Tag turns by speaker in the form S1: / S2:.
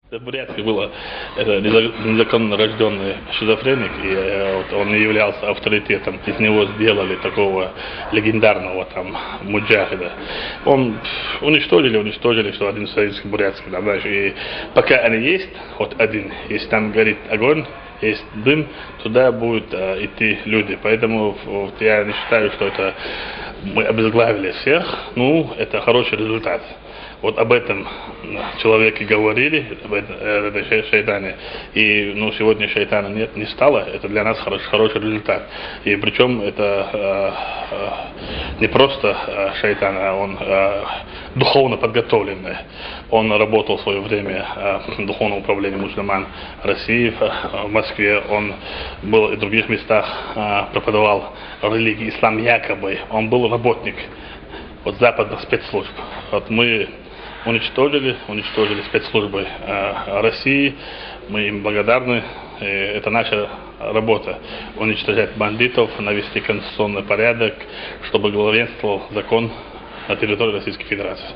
S1: В Бурятии было незаконно рожденный шизофреник, и он не являлся авторитетом. Из него сделали такого легендарного там муджахида. Он уничтожили, что один советский бурятский, да, знаешь, и пока они есть, вот один, если там горит огонь, есть дым, туда будут идти люди. Поэтому я не считаю, что это мы обезглавили всех. Это хороший результат. Вот об этом человеки говорили, об этом шайтане. И сегодня шайтана нет, не стало. Это для нас хороший результат. И причем это не просто шайтан, а он духовно подготовленный. Он работал в свое время в духовном управлении мусульман России в Москве. Он был и в других местах, преподавал религию ислам якобы. Он был работник западных спецслужб. Вот мы уничтожили спецслужбы России. Мы им благодарны. И это наша работа. Уничтожать бандитов, навести конституционный порядок, чтобы главенствовал закон на территории Российской Федерации.